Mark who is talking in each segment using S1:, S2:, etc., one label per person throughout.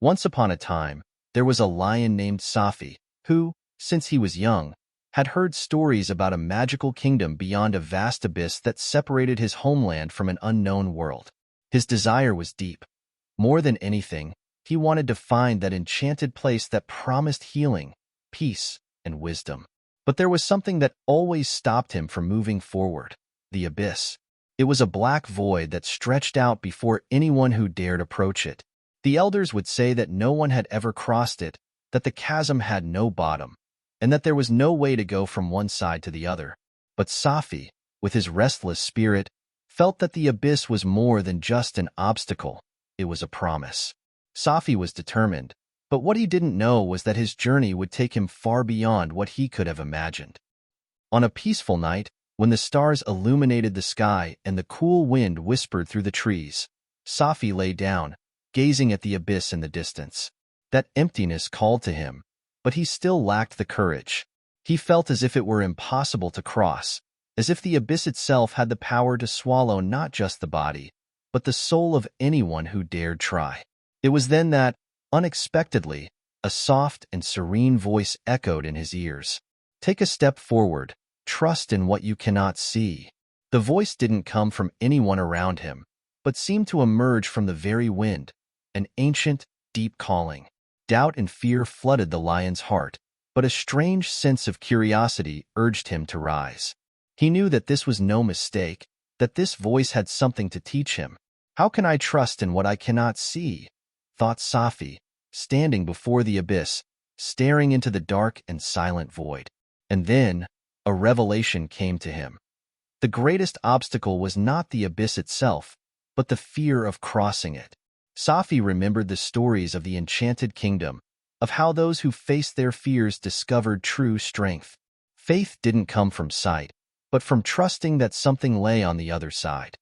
S1: Once upon a time, there was a lion named Safi, who, since he was young, had heard stories about a magical kingdom beyond a vast abyss that separated his homeland from an unknown world. His desire was deep. More than anything, he wanted to find that enchanted place that promised healing, peace, and wisdom. But there was something that always stopped him from moving forward: the abyss. It was a black void that stretched out before anyone who dared approach it. The elders would say that no one had ever crossed it, that the chasm had no bottom, and that there was no way to go from one side to the other. But Safi, with his restless spirit, felt that the abyss was more than just an obstacle. It was a promise. Safi was determined, but what he didn't know was that his journey would take him far beyond what he could have imagined. On a peaceful night, when the stars illuminated the sky and the cool wind whispered through the trees, Safi lay down, gazing at the abyss in the distance. That emptiness called to him, but he still lacked the courage. He felt as if it were impossible to cross, as if the abyss itself had the power to swallow not just the body, but the soul of anyone who dared try. It was then that, unexpectedly, a soft and serene voice echoed in his ears. "Take a step forward. Trust in what you cannot see." The voice didn't come from anyone around him, but seemed to emerge from the very wind, an ancient, deep calling. Doubt and fear flooded the lion's heart, but a strange sense of curiosity urged him to rise. He knew that this was no mistake, that this voice had something to teach him. "How can I trust in what I cannot see?" thought Safi, standing before the abyss, staring into the dark and silent void. And then, a revelation came to him. The greatest obstacle was not the abyss itself, but the fear of crossing it. Safi remembered the stories of the enchanted kingdom, of how those who faced their fears discovered true strength. Faith didn't come from sight, but from trusting that something lay on the other side.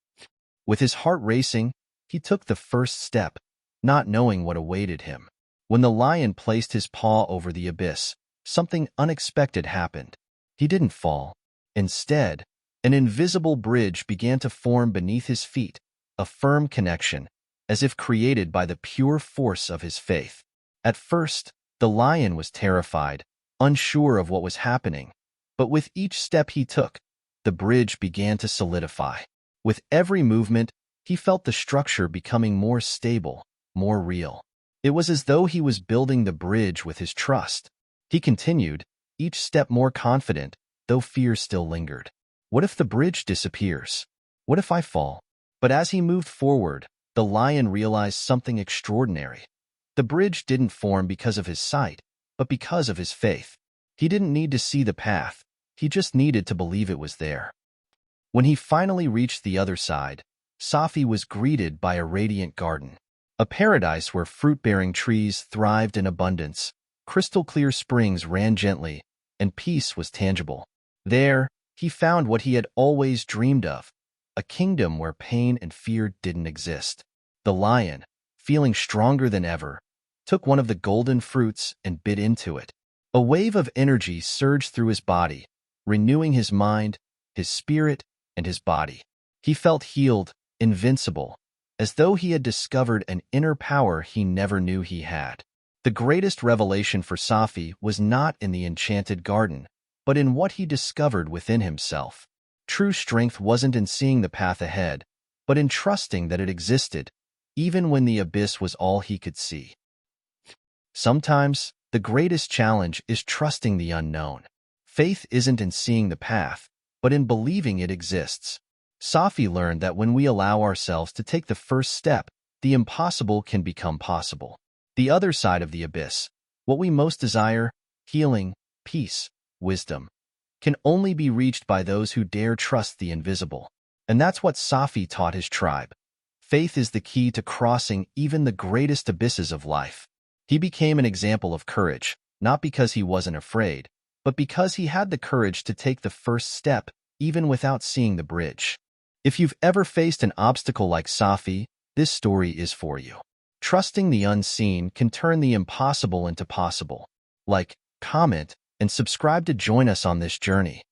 S1: With his heart racing, he took the first step, not knowing what awaited him. When the lion placed his paw over the abyss, something unexpected happened. He didn't fall. Instead, an invisible bridge began to form beneath his feet, a firm connection, as if created by the pure force of his faith. At first, the lion was terrified, unsure of what was happening, but with each step he took, the bridge began to solidify. With every movement, he felt the structure becoming more stable, more real. It was as though he was building the bridge with his trust. He continued, each step more confident, though fear still lingered. What if the bridge disappears? What if I fall? But as he moved forward, the lion realized something extraordinary. The bridge didn't form because of his sight, but because of his faith. He didn't need to see the path, he just needed to believe it was there. When he finally reached the other side, Safi was greeted by a radiant garden. A paradise where fruit-bearing trees thrived in abundance, crystal-clear springs ran gently, and peace was tangible. There, he found what he had always dreamed of, a kingdom where pain and fear didn't exist. The lion, feeling stronger than ever, took one of the golden fruits and bit into it. A wave of energy surged through his body, renewing his mind, his spirit, and his body. He felt healed, invincible, as though he had discovered an inner power he never knew he had. The greatest revelation for Safi was not in the enchanted garden, but in what he discovered within himself. True strength wasn't in seeing the path ahead, but in trusting that it existed, even when the abyss was all he could see. Sometimes, the greatest challenge is trusting the unknown. Faith isn't in seeing the path, but in believing it exists. Safi learned that when we allow ourselves to take the first step, the impossible can become possible. The other side of the abyss, what we most desire, healing, peace, wisdom, can only be reached by those who dare trust the invisible. And that's what Safi taught his tribe. Faith is the key to crossing even the greatest abysses of life. He became an example of courage, not because he wasn't afraid, but because he had the courage to take the first step, even without seeing the bridge. If you've ever faced an obstacle like Safi, this story is for you. Trusting the unseen can turn the impossible into possible. Like, comment, and subscribe to join us on this journey.